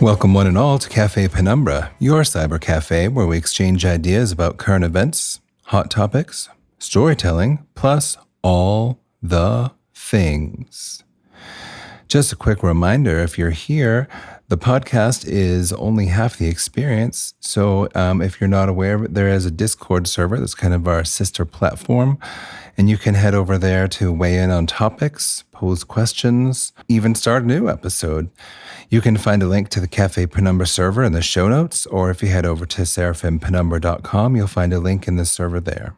Welcome one and all to Cafe Penumbra, your cyber cafe where we exchange ideas about current events, hot topics, storytelling, plus all the things. Just a quick reminder, if you're here, the podcast is only half the experience. So if you're not aware, there is a Discord server that's kind of our sister platform. And you can head over there to weigh in on topics, pose questions, even start a new episode. You can find a link to the Cafe Penumbra server in the show notes, or if you head over to seraphimpenumbra.com, you'll find a link in the server there.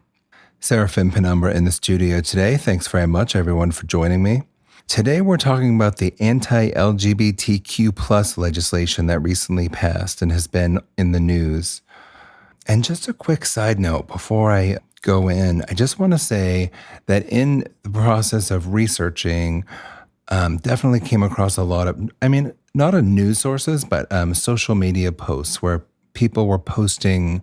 Seraphim Penumbra in the studio today. Thanks very much, everyone, for joining me. Today, we're talking about the anti-LGBTQ+ legislation that recently passed and has been in the news. And just a quick side note before I go in, I just want to say that in the process of researching, definitely came across a lot of, not on news sources, but social media posts where people were posting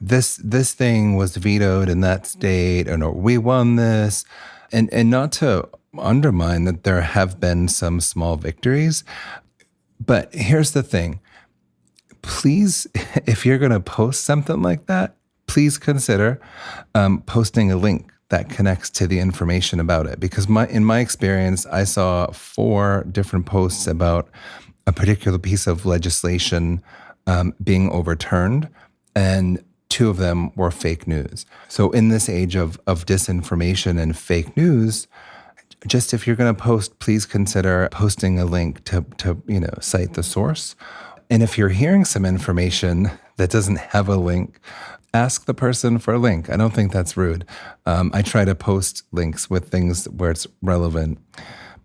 this thing was vetoed in that state, or we won this, and not to undermine that there have been some small victories. But here's the thing. Please, if you're going to post something like that, please consider posting a link that connects to the information about it. Because in my experience, I saw 4 different posts about a particular piece of legislation being overturned, and 2 of them were fake news. So in this age of disinformation and fake news, just if you're going to post, please consider posting a link to cite the source. And if you're hearing some information that doesn't have a link, ask the person for a link. I don't think that's rude. I try to post links with things where it's relevant.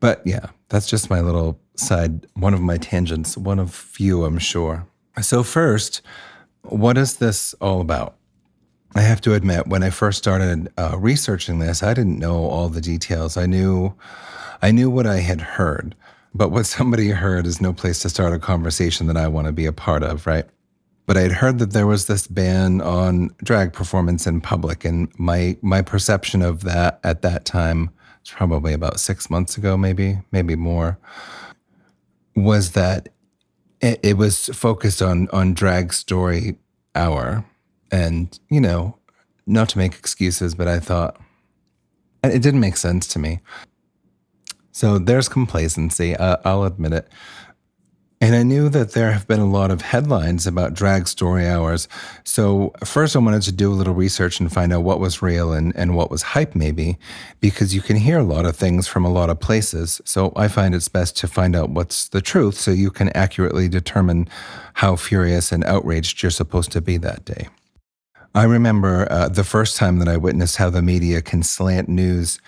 But yeah, that's just my little side, one of my tangents, one of few, I'm sure. So first, what is this all about? I have to admit, when I first started researching this, I didn't know all the details. I knew what I had heard, but what somebody heard is no place to start a conversation that I want to be a part of, right? But I had heard that there was this ban on drag performance in public, and my perception of that at that time, it's probably about 6 months ago, maybe more, was that it was focused on Drag Story Hour. And, not to make excuses, but I thought it didn't make sense to me. So there's complacency, I'll admit it. And I knew that there have been a lot of headlines about drag story hours. So first I wanted to do a little research and find out what was real and what was hype maybe, because you can hear a lot of things from a lot of places. So I find it's best to find out what's the truth so you can accurately determine how furious and outraged you're supposed to be that day. I remember the first time that I witnessed how the media can slant news.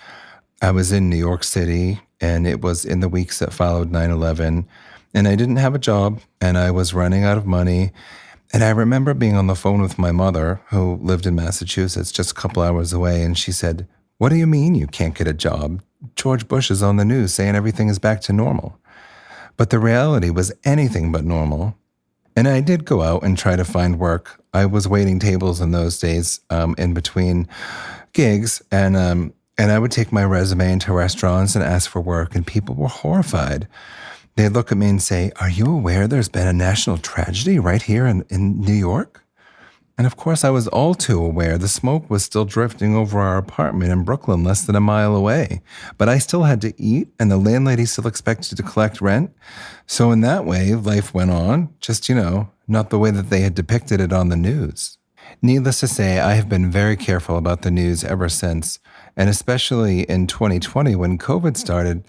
I was in New York City, and it was in the weeks that followed 9/11, and I didn't have a job, and I was running out of money. And I remember being on the phone with my mother, who lived in Massachusetts, just a couple hours away, and she said, "What do you mean you can't get a job? George Bush is on the news saying everything is back to normal." But the reality was anything but normal. And I did go out and try to find work. I was waiting tables in those days in between gigs, and I would take my resume into restaurants and ask for work, and people were horrified. They'd look at me and say, "Are you aware there's been a national tragedy right here in New York?" And of course, I was all too aware the smoke was still drifting over our apartment in Brooklyn less than a mile away. But I still had to eat, and the landlady still expected to collect rent. So in that way, life went on, just, not the way that they had depicted it on the news. Needless to say, I have been very careful about the news ever since. And especially in 2020, when COVID started,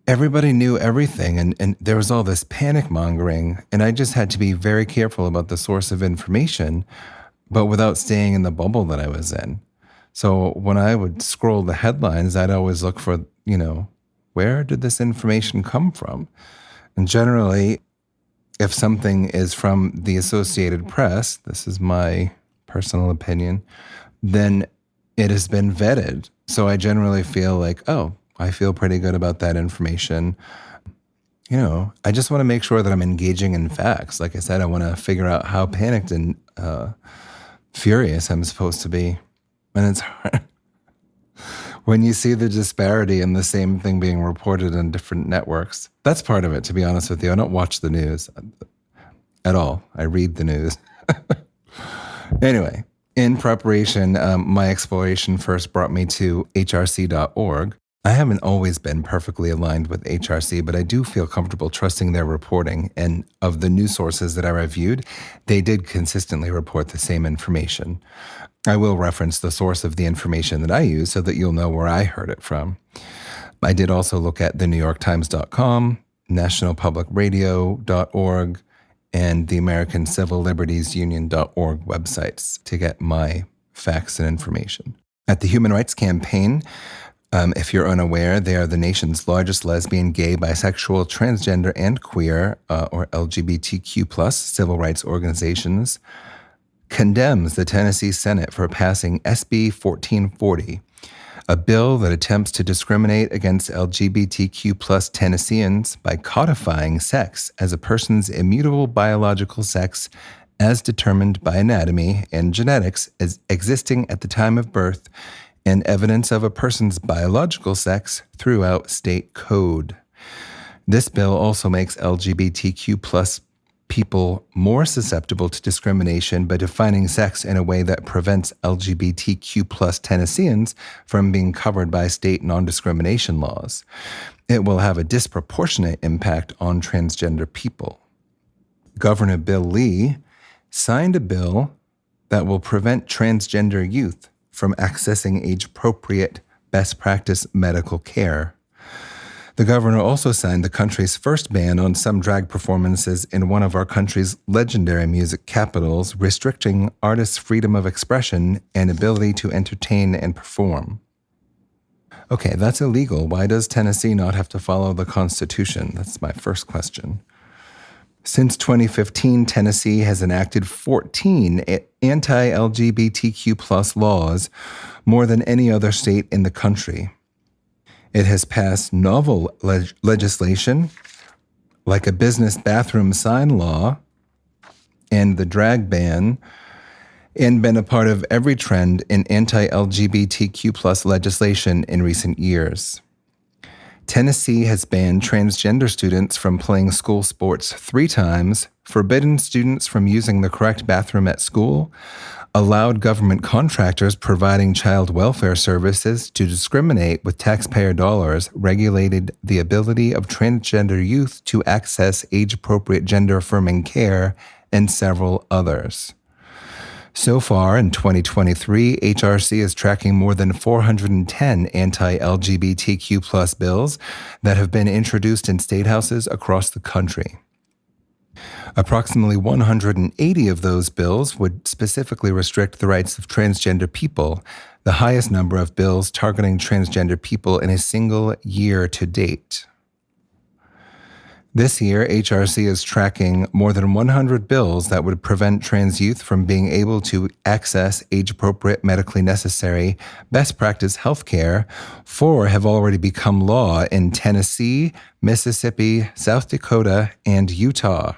everybody knew everything, and there was all this panic mongering, and I just had to be very careful about the source of information, but without staying in the bubble that I was in. So when I would scroll the headlines, I'd always look for, where did this information come from? And generally, if something is from the Associated Press, this is my personal opinion, then it has been vetted. So I generally feel like, I feel pretty good about that information. I just want to make sure that I'm engaging in facts. Like I said, I want to figure out how panicked and furious I'm supposed to be. And it's hard. when you see the disparity in the same thing being reported on different networks. That's part of it, to be honest with you. I don't watch the news at all. I read the news. Anyway, in preparation, my exploration first brought me to hrc.org. I haven't always been perfectly aligned with HRC, but I do feel comfortable trusting their reporting. And of the news sources that I reviewed, they did consistently report the same information. I will reference the source of the information that I use so that you'll know where I heard it from. I did also look at the NewYorkTimes.com, NationalPublicRadio.org, and the American Civil Liberties Union.org websites to get my facts and information. At the Human Rights Campaign, if you're unaware, they are the nation's largest lesbian, gay, bisexual, transgender, and queer, or LGBTQ+ civil rights organizations, condemns the Tennessee Senate for passing SB 1440, a bill that attempts to discriminate against LGBTQ+ Tennesseans by codifying sex as a person's immutable biological sex as determined by anatomy and genetics as existing at the time of birth and evidence of a person's biological sex throughout state code. This bill also makes LGBTQ+ people more susceptible to discrimination by defining sex in a way that prevents LGBTQ+ Tennesseans from being covered by state non-discrimination laws. It will have a disproportionate impact on transgender people. Governor Bill Lee signed a bill that will prevent transgender youth from accessing age-appropriate best practice medical care. The governor also signed the country's first ban on some drag performances in one of our country's legendary music capitals, restricting artists' freedom of expression and ability to entertain and perform. Okay, that's illegal. Why does Tennessee not have to follow the Constitution? That's my first question. Since 2015, Tennessee has enacted 14 anti-LGBTQ+ laws, more than any other state in the country. It has passed novel legislation like a business bathroom sign law and the drag ban, and been a part of every trend in anti-LGBTQ+ legislation in recent years. Tennessee has banned transgender students from playing school sports 3 times, forbidden students from using the correct bathroom at school, allowed government contractors providing child welfare services to discriminate with taxpayer dollars, regulated the ability of transgender youth to access age-appropriate gender-affirming care, and several others. So far, in 2023, HRC is tracking more than 410 anti-LGBTQ+ bills that have been introduced in state houses across the country. Approximately 180 of those bills would specifically restrict the rights of transgender people, the highest number of bills targeting transgender people in a single year to date. This year, HRC is tracking more than 100 bills that would prevent trans youth from being able to access age-appropriate, medically necessary, best practice health care. 4 have already become law in Tennessee, Mississippi, South Dakota, and Utah.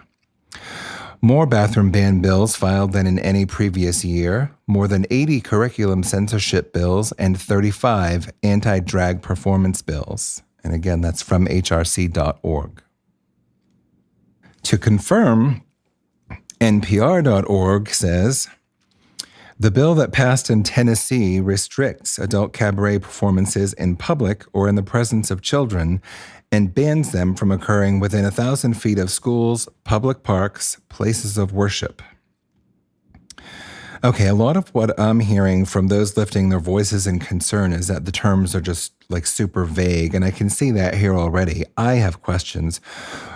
More bathroom ban bills filed than in any previous year, more than 80 curriculum censorship bills, and 35 anti-drag performance bills. And again, that's from hrc.org. To confirm, NPR.org says, the bill that passed in Tennessee restricts adult cabaret performances in public or in the presence of children and bans them from occurring within 1,000 feet of schools, public parks, places of worship. Okay, a lot of what I'm hearing from those lifting their voices in concern is that the terms are just like super vague, and I can see that here already. I have questions.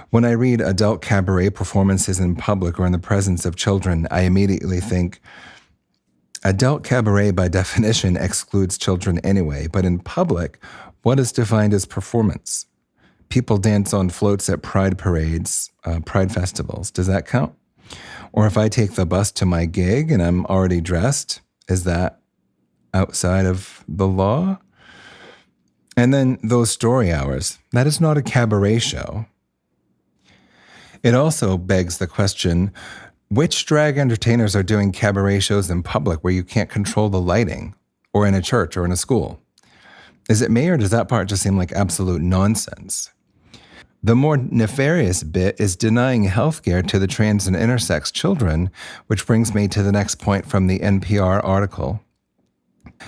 When I read adult cabaret performances in public or in the presence of children, I immediately think adult cabaret by definition excludes children anyway, but in public, what is defined as performance? People dance on floats at pride parades, pride festivals. Does that count? Or if I take the bus to my gig and I'm already dressed, is that outside of the law? And then those story hours, that is not a cabaret show. It also begs the question, which drag entertainers are doing cabaret shows in public where you can't control the lighting, or in a church or in a school? Is it me, or does that part just seem like absolute nonsense? The more nefarious bit is denying healthcare to the trans and intersex children, which brings me to the next point from the NPR article.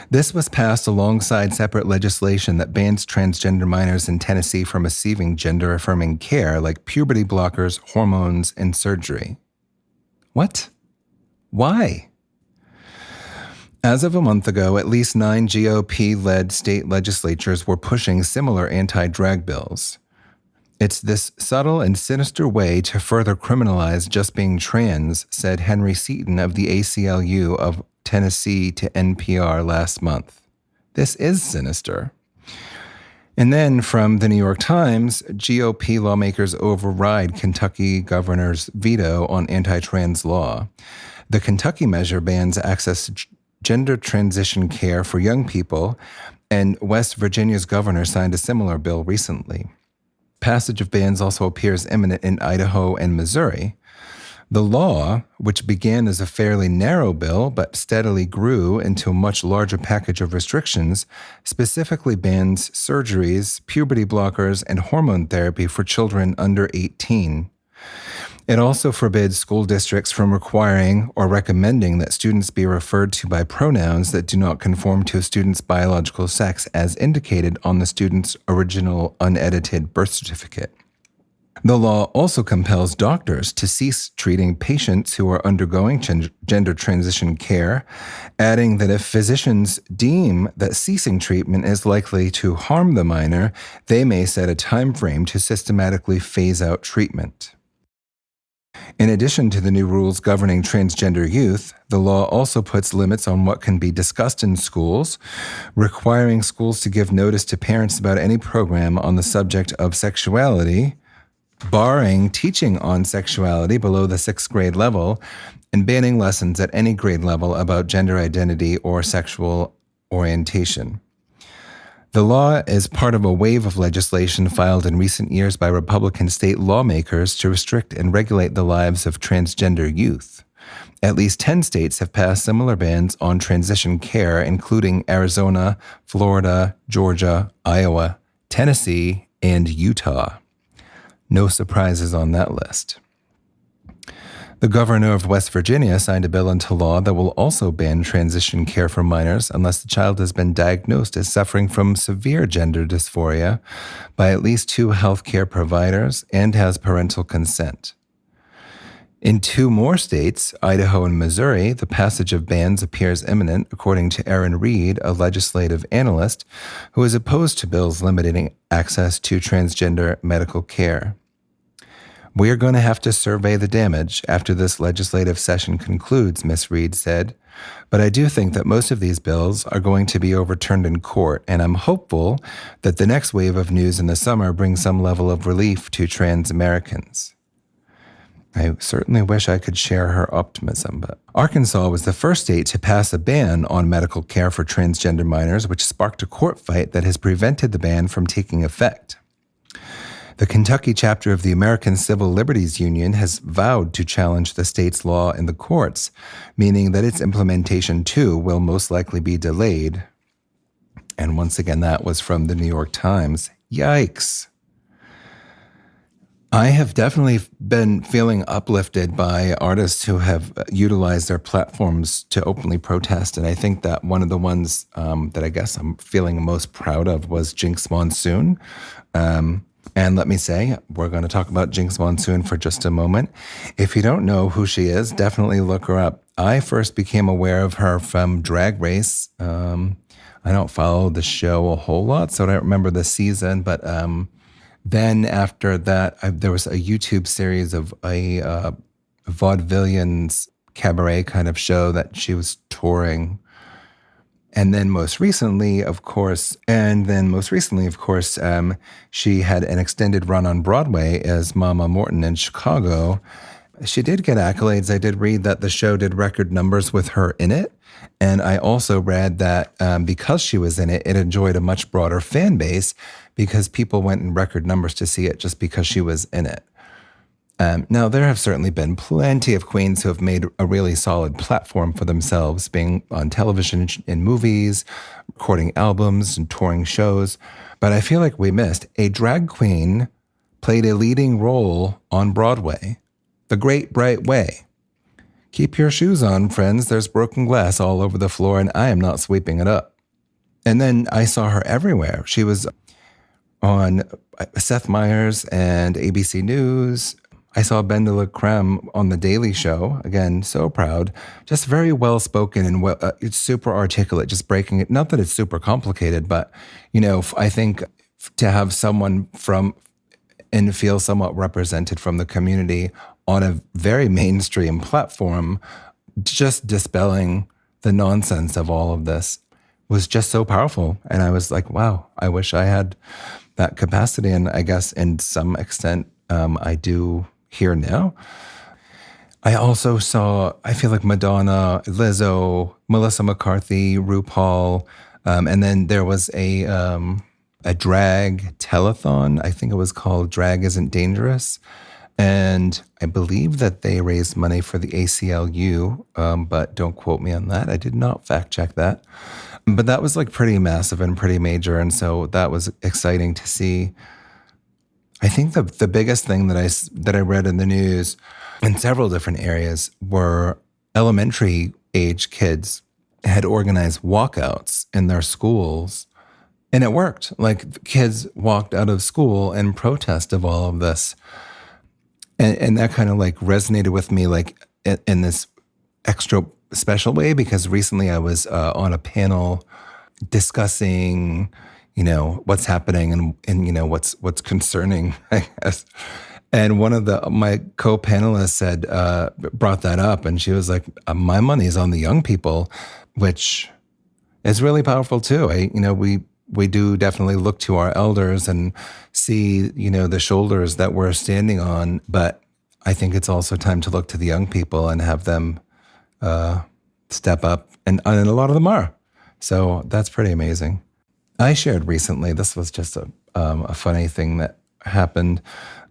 This was passed alongside separate legislation that bans transgender minors in Tennessee from receiving gender-affirming care like puberty blockers, hormones, and surgery. What? Why? As of a month ago, at least 9 GOP-led state legislatures were pushing similar anti-drag bills. It's this subtle and sinister way to further criminalize just being trans, said Henry Seaton of the ACLU of Tennessee to NPR last month. This is sinister. And then from the New York Times, GOP lawmakers override Kentucky governor's veto on anti-trans law. The Kentucky measure bans access to gender transition care for young people, and West Virginia's governor signed a similar bill recently. Passage of bans also appears imminent in Idaho and Missouri. The law, which began as a fairly narrow bill but steadily grew into a much larger package of restrictions, specifically bans surgeries, puberty blockers, and hormone therapy for children under 18. It also forbids school districts from requiring or recommending that students be referred to by pronouns that do not conform to a student's biological sex as indicated on the student's original unedited birth certificate. The law also compels doctors to cease treating patients who are undergoing gender transition care, adding that if physicians deem that ceasing treatment is likely to harm the minor, they may set a time frame to systematically phase out treatment. In addition to the new rules governing transgender youth, the law also puts limits on what can be discussed in schools, requiring schools to give notice to parents about any program on the subject of sexuality, barring teaching on sexuality below the 6th grade level, and banning lessons at any grade level about gender identity or sexual orientation. The law is part of a wave of legislation filed in recent years by Republican state lawmakers to restrict and regulate the lives of transgender youth. At least 10 states have passed similar bans on transition care, including Arizona, Florida, Georgia, Iowa, Tennessee, and Utah. No surprises on that list. The governor of West Virginia signed a bill into law that will also ban transition care for minors unless the child has been diagnosed as suffering from severe gender dysphoria by at least 2 healthcare providers and has parental consent. In 2 more states, Idaho and Missouri, the passage of bans appears imminent, according to Aaron Reed, a legislative analyst who is opposed to bills limiting access to transgender medical care. We are going to have to survey the damage after this legislative session concludes, Ms. Reed said. But I do think that most of these bills are going to be overturned in court, and I'm hopeful that the next wave of news in the summer brings some level of relief to trans Americans. I certainly wish I could share her optimism, but Arkansas was the first state to pass a ban on medical care for transgender minors, which sparked a court fight that has prevented the ban from taking effect. The Kentucky chapter of the American Civil Liberties Union has vowed to challenge the state's law in the courts, meaning that its implementation, too, will most likely be delayed. And once again, that was from the New York Times. Yikes. I have definitely been feeling uplifted by artists who have utilized their platforms to openly protest. And I think that one of the ones that I guess I'm feeling most proud of was Jinx Monsoon. And let me say, we're going to talk about Jinx Monsoon for just a moment. If you don't know who she is, definitely look her up. I first became aware of her from Drag Race. I don't follow the show a whole lot, so I don't remember the season. But then after that, there was a YouTube series of a vaudevillians cabaret kind of show that she was touring. And then most recently, of course, she had an extended run on Broadway as Mama Morton in Chicago. She did get accolades. I did read that the show did record numbers with her in it. And I also read that because she was in it, it enjoyed a much broader fan base because people went in record numbers to see it just because she was in it. Now, there have certainly been plenty of queens who have made a really solid platform for themselves, being on television, in movies, recording albums, and touring shows. But I feel like we missed a drag queen played a leading role on Broadway, The Great Bright Way. Keep your shoes on, friends. There's broken glass all over the floor, and I am not sweeping it up. And then I saw her everywhere. She was on Seth Meyers and ABC News. I saw Ben de la Creme on The Daily Show. Again, so proud. Just very well spoken and it's super articulate, just breaking it. Not that it's super complicated, but, I think to have someone and feel somewhat represented from the community on a very mainstream platform, just dispelling the nonsense of all of this was just so powerful. And I was like, wow, I wish I had that capacity. And I guess in some extent, I do here now. I also I feel like Madonna, Lizzo, Melissa McCarthy, RuPaul, and then there was a drag telethon. I think it was called Drag Isn't Dangerous. And I believe that they raised money for the ACLU, but don't quote me on that. I did not fact check that. But that was like pretty massive and pretty major. And so that was exciting to see. I think the biggest thing that I read in the news in several different areas were elementary age kids had organized walkouts in their schools. And it worked. Like kids walked out of school in protest of all of this. And that kind of like resonated with me like in this extra special way, because recently I was on a panel discussing, what's happening and what's concerning, I guess. And one of my co-panelists brought that up, and she was like, my money is on the young people, which is really powerful too. We do definitely look to our elders and see, the shoulders that we're standing on. But I think it's also time to look to the young people and have them step up. And a lot of them are. So that's pretty amazing. I shared recently, this was just a funny thing that happened.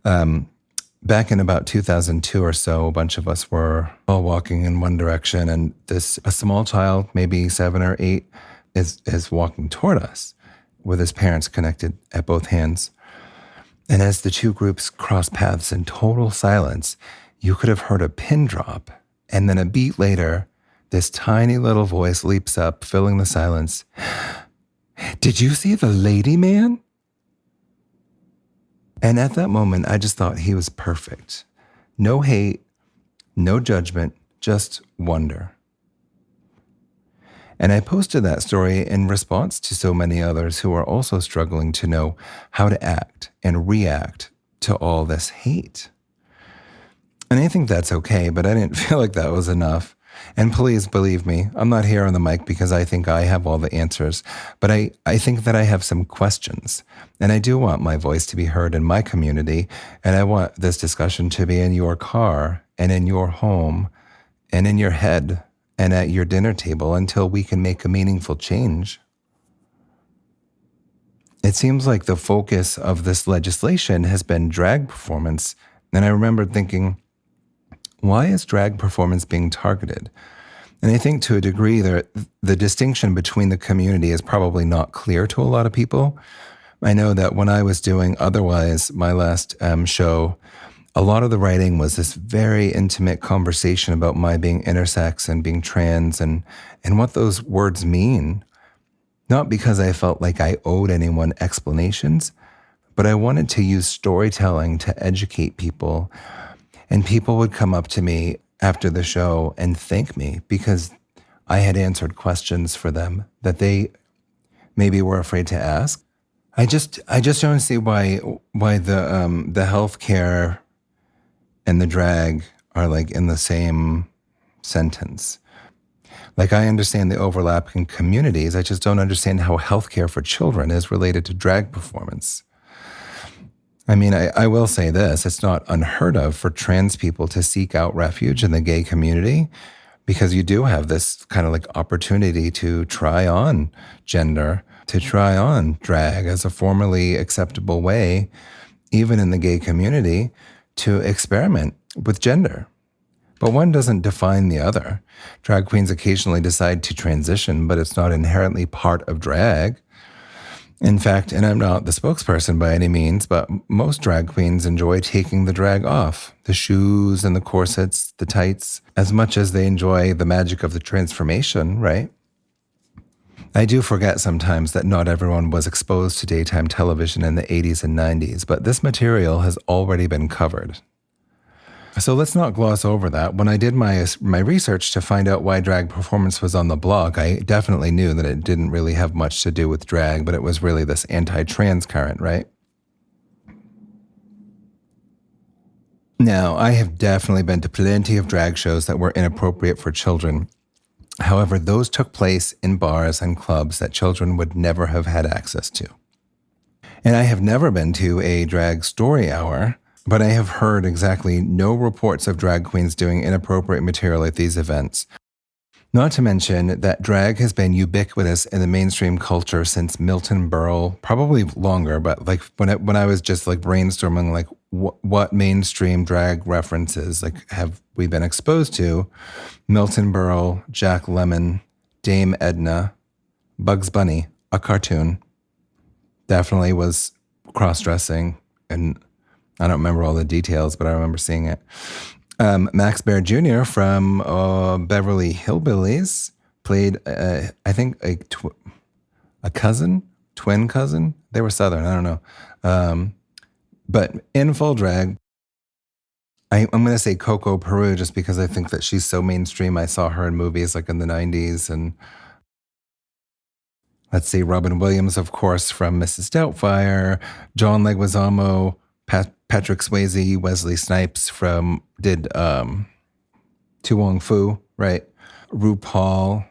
Back in about 2002 or so, a bunch of us were all walking in one direction, and a small child, maybe 7 or 8, is walking toward us with his parents connected at both hands. And as the two groups crossed paths in total silence, you could have heard a pin drop. And then a beat later, this tiny little voice leaps up, filling the silence. Did you see the lady man? And at that moment, I just thought he was perfect. No hate, no judgment, just wonder. And I posted that story in response to so many others who are also struggling to know how to act and react to all this hate. And I think that's okay, but I didn't feel like that was enough. And please believe me, I'm not here on the mic because I think I have all the answers, but I think that I have some questions. And I do want my voice to be heard in my community, and I want this discussion to be in your car and in your home and in your head and at your dinner table until we can make a meaningful change. It seems like the focus of this legislation has been drag performance. And I remember thinking, why is drag performance being targeted? And I think to a degree the distinction between the community is probably not clear to a lot of people. I know that when I was doing Otherwise, my last show, a lot of the writing was this very intimate conversation about my being intersex and being trans and what those words mean. Not because I felt like I owed anyone explanations, but I wanted to use storytelling to educate people. And people would come up to me after the show and thank me because I had answered questions for them that they maybe were afraid to ask. I just don't see why the healthcare and the drag are like in the same sentence. Like I understand the overlapping communities. I just don't understand how healthcare for children is related to drag performance. I mean, I will say this, it's not unheard of for trans people to seek out refuge in the gay community because you do have this kind of like opportunity to try on gender, to try on drag as a formally acceptable way, even in the gay community, to experiment with gender. But one doesn't define the other. Drag queens occasionally decide to transition, but it's not inherently part of drag. In fact, and I'm not the spokesperson by any means, but most drag queens enjoy taking the drag off, the shoes and the corsets, the tights, as much as they enjoy the magic of the transformation, right? I do forget sometimes that not everyone was exposed to daytime television in the 80s and 90s, but this material has already been covered. So let's not gloss over that. When I did my research to find out why drag performance was on the block, I definitely knew that it didn't really have much to do with drag, but it was really this anti-trans current, right? Now, I have definitely been to plenty of drag shows that were inappropriate for children. However, those took place in bars and clubs that children would never have had access to. And I have never been to a drag story hour, but I have heard exactly no reports of drag queens doing inappropriate material at these events. Not to mention that drag has been ubiquitous in the mainstream culture since Milton Berle, probably longer, but like when I was just like brainstorming, like what mainstream drag references like have we been exposed to? Milton Berle, Jack Lemmon, Dame Edna, Bugs Bunny, a cartoon, definitely was cross-dressing, and I don't remember all the details, but I remember seeing it. Max Baer Jr. from Beverly Hillbillies played, I think, a twin cousin. They were Southern, I don't know. But in full drag, I'm going to say Coco Peru just because I think that she's so mainstream. I saw her in movies like in the 90s. And let's see, Robin Williams, of course, from Mrs. Doubtfire, John Leguizamo, Patrick Swayze, Wesley Snipes did Tu Wong Fu, right? RuPaul.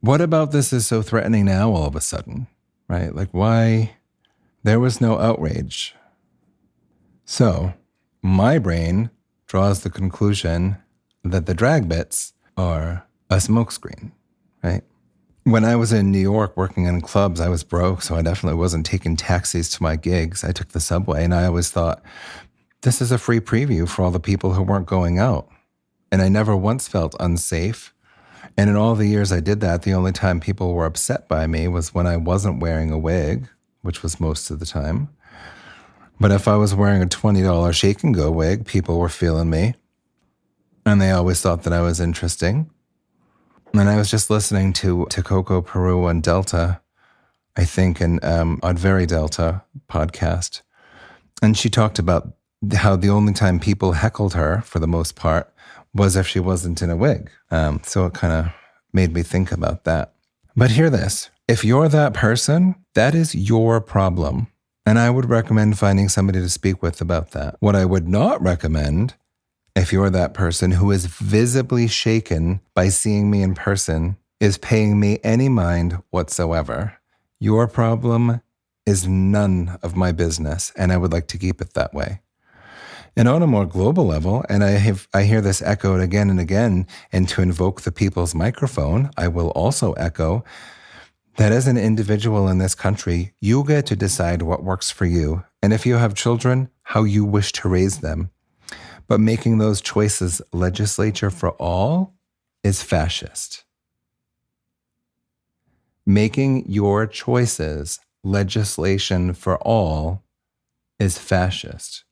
What about this is so threatening now all of a sudden, right? Like why? There was no outrage. So my brain draws the conclusion that the drag bits are a smokescreen, right? When I was in New York working in clubs, I was broke, so I definitely wasn't taking taxis to my gigs. I took the subway, and I always thought, this is a free preview for all the people who weren't going out. And I never once felt unsafe. And in all the years I did that, the only time people were upset by me was when I wasn't wearing a wig, which was most of the time. But if I was wearing a $20 shake and go wig, people were feeling me. And they always thought that I was interesting. And I was just listening to Coco Peru on Delta, I think, and on Very Delta podcast. And she talked about how the only time people heckled her, for the most part, was if she wasn't in a wig. So it kind of made me think about that. But hear this. If you're that person, that is your problem. And I would recommend finding somebody to speak with about that. What I would not recommend, if you're that person who is visibly shaken by seeing me in person, is paying me any mind whatsoever. Your problem is none of my business, and I would like to keep it that way. And on a more global level, and I hear this echoed again and again, and to invoke the people's microphone, I will also echo that as an individual in this country, you get to decide what works for you, and if you have children, how you wish to raise them. But making those choices legislature for all is fascist. Making your choices legislation for all is fascist.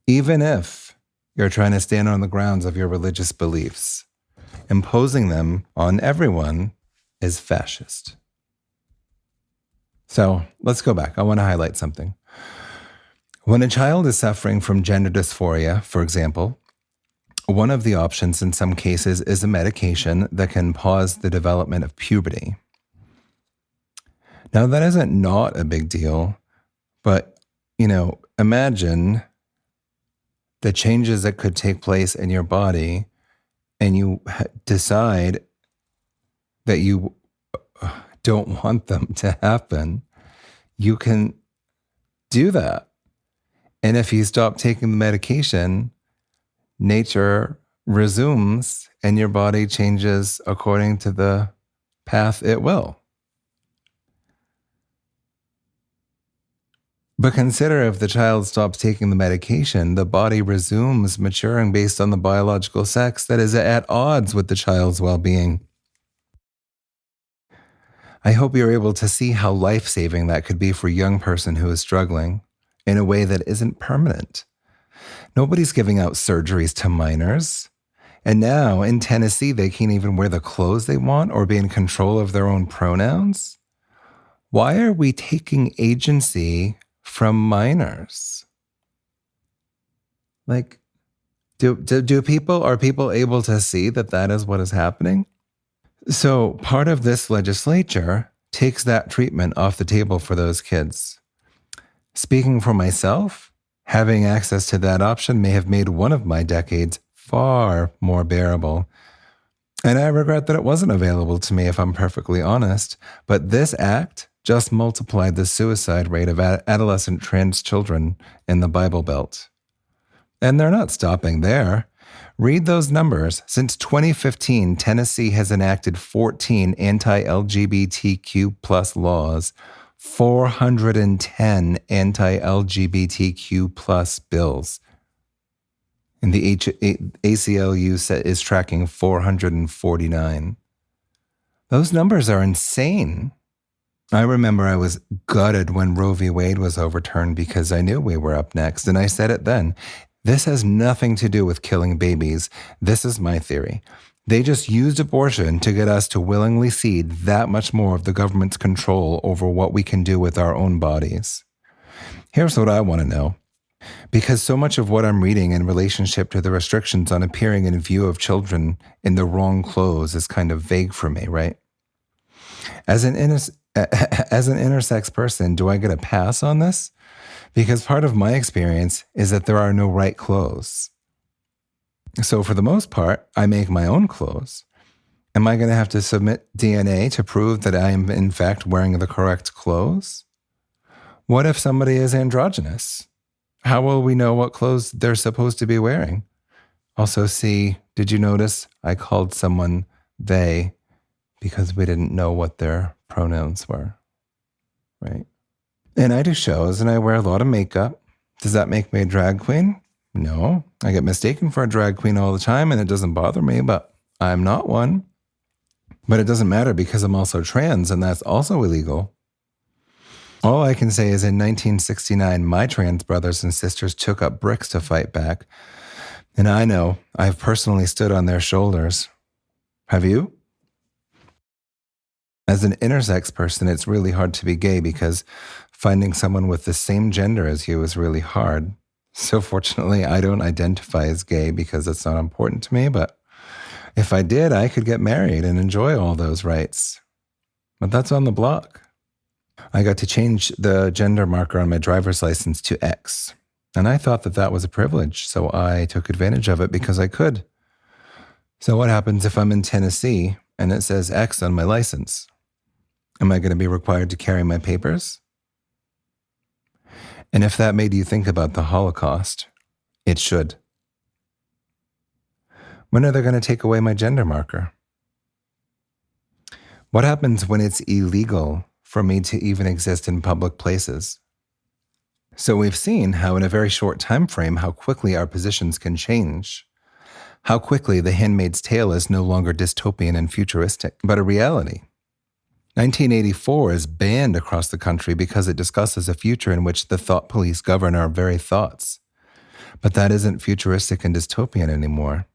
Even if you're trying to stand on the grounds of your religious beliefs, imposing them on everyone is fascist. So let's go back. I want to highlight something. When a child is suffering from gender dysphoria, for example, one of the options in some cases is a medication that can pause the development of puberty. Now, that isn't not a big deal, but, imagine the changes that could take place in your body and you decide that you don't want them to happen. You can do that. And if you stop taking the medication, nature resumes and your body changes according to the path it will. But consider if the child stops taking the medication, the body resumes maturing based on the biological sex that is at odds with the child's well being. I hope you're able to see how life saving that could be for a young person who is struggling in a way that isn't permanent. Nobody's giving out surgeries to minors. And now in Tennessee, they can't even wear the clothes they want or be in control of their own pronouns. Why are we taking agency from minors? Like, are people able to see that that is what is happening? So part of this legislature takes that treatment off the table for those kids. Speaking for myself, having access to that option may have made one of my decades far more bearable. And I regret that it wasn't available to me, if I'm perfectly honest. But this act just multiplied the suicide rate of adolescent trans children in the Bible Belt. And they're not stopping there. Read those numbers. Since 2015, Tennessee has enacted 14 anti-LGBTQ plus laws, 410 anti-LGBTQ plus bills. And the ACLU is tracking 449. Those numbers are insane. I remember I was gutted when Roe v. Wade was overturned because I knew we were up next. And I said it then. This has nothing to do with killing babies. This is my theory. They just used abortion to get us to willingly cede that much more of the government's control over what we can do with our own bodies. Here's what I want to know. Because so much of what I'm reading in relationship to the restrictions on appearing in view of children in the wrong clothes is kind of vague for me, right? As an intersex person, do I get a pass on this? Because part of my experience is that there are no right clothes. So for the most part, I make my own clothes. Am I going to have to submit DNA to prove that I am in fact wearing the correct clothes? What if somebody is androgynous? How will we know what clothes they're supposed to be wearing? Also, see, did you notice I called someone they because we didn't know what their pronouns were, right? And I do shows and I wear a lot of makeup. Does that make me a drag queen? No. I get mistaken for a drag queen all the time and it doesn't bother me, but I'm not one. But it doesn't matter because I'm also trans and that's also illegal. All I can say is in 1969, my trans brothers and sisters took up bricks to fight back. And I know I've personally stood on their shoulders. Have you? As an intersex person, it's really hard to be gay because finding someone with the same gender as you is really hard. So fortunately, I don't identify as gay because it's not important to me. But if I did, I could get married and enjoy all those rights. But that's on the block. I got to change the gender marker on my driver's license to X. And I thought that that was a privilege. So I took advantage of it because I could. So what happens if I'm in Tennessee and it says X on my license? Am I going to be required to carry my papers? And if that made you think about the Holocaust, it should. When are they going to take away my gender marker? What happens when it's illegal for me to even exist in public places? So we've seen how in a very short time frame, how quickly our positions can change. How quickly The Handmaid's Tale is no longer dystopian and futuristic, but a reality. 1984 is banned across the country because it discusses a future in which the thought police govern our very thoughts. But that isn't futuristic and dystopian anymore.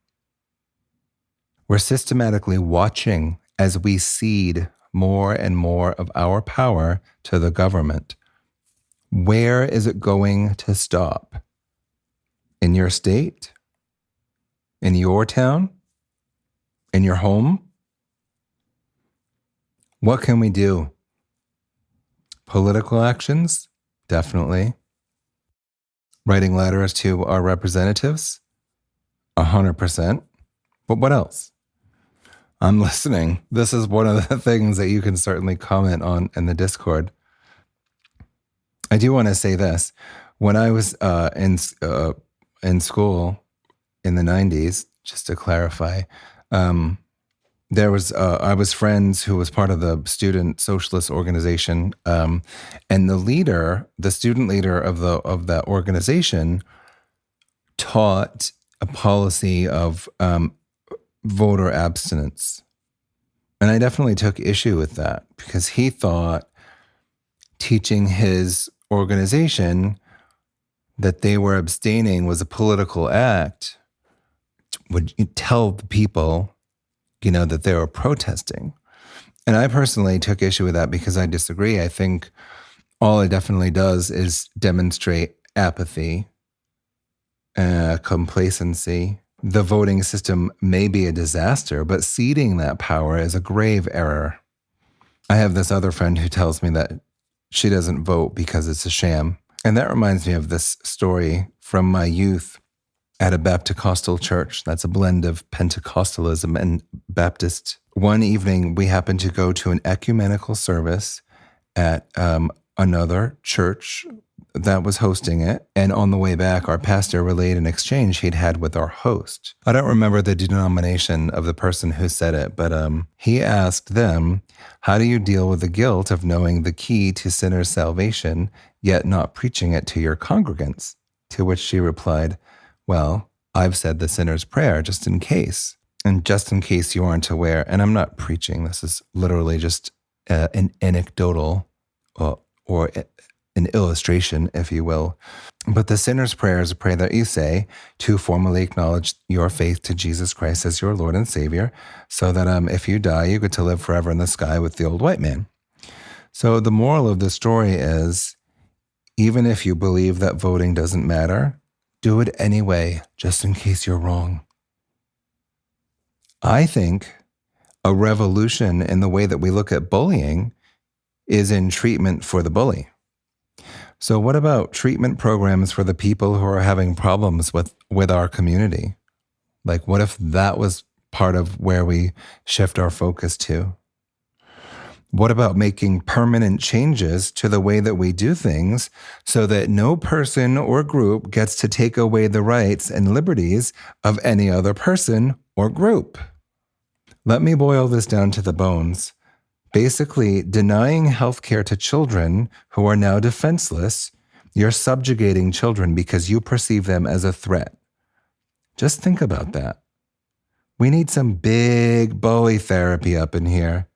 We're systematically watching as we cede more and more of our power to the government. Where is it going to stop? In your state? In your town? In your home? What can we do? Political actions? Definitely. Writing letters to our representatives? 100%. But what else? I'm listening. This is one of the things that you can certainly comment on in the Discord. I do want to say this. When I was in school in the 90s, just to clarify, I was friends who was part of the student socialist organization, and the student leader of that organization, taught a policy of voter abstinence, and I definitely took issue with that because he thought teaching his organization that they were abstaining was a political act would tell the people, that they were protesting. And I personally took issue with that because I disagree. I think all it definitely does is demonstrate apathy, complacency. The voting system may be a disaster, but ceding that power is a grave error. I have this other friend who tells me that she doesn't vote because it's a sham. And that reminds me of this story from my youth at a Baptist church. That's a blend of Pentecostalism and Baptist. One evening, we happened to go to an ecumenical service at another church that was hosting it. And on the way back, our pastor relayed an exchange he'd had with our host. I don't remember the denomination of the person who said it, but he asked them, how do you deal with the guilt of knowing the key to sinners' salvation, yet not preaching it to your congregants? To which she replied, well, I've said the sinner's prayer just in case. And just in case you aren't aware, and I'm not preaching, this is literally just an anecdotal or an illustration, if you will. But the sinner's prayer is a prayer that you say to formally acknowledge your faith to Jesus Christ as your Lord and Savior, so that if you die, you get to live forever in the sky with the old white man. So the moral of the story is, even if you believe that voting doesn't matter, do it anyway, just in case you're wrong. I think a revolution in the way that we look at bullying is in treatment for the bully. So what about treatment programs for the people who are having problems with our community? Like, what if that was part of where we shift our focus to? What about making permanent changes to the way that we do things so that no person or group gets to take away the rights and liberties of any other person or group? Let me boil this down to the bones. Basically, denying healthcare to children who are now defenseless, you're subjugating children because you perceive them as a threat. Just think about that. We need some big bully therapy up in here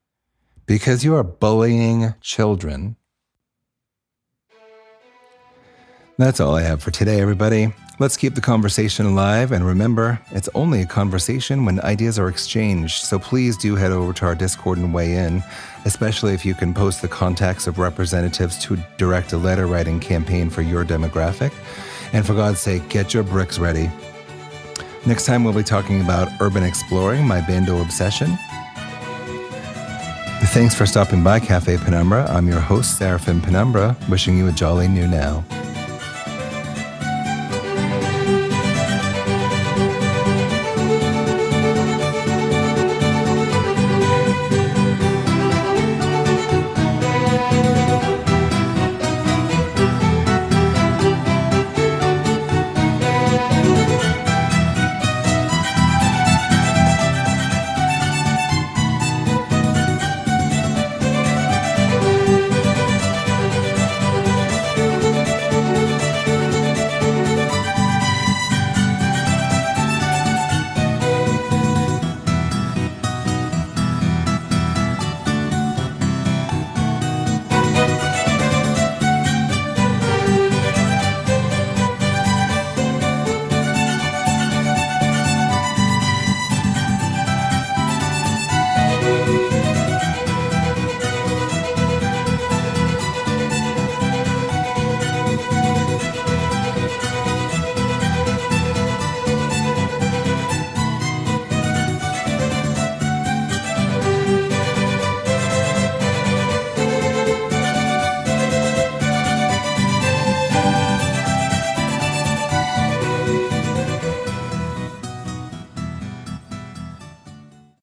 because you are bullying children. That's all I have for today, everybody. Let's keep the conversation alive, and remember, it's only a conversation when ideas are exchanged, so please do head over to our Discord and weigh in, especially if you can post the contacts of representatives to direct a letter writing campaign for your demographic. And for God's sake, get your bricks ready. Next time, we'll be talking about urban exploring, my bando obsession. Thanks for stopping by Cafe Penumbra. I'm your host, Seraphim Penumbra, wishing you a jolly new now.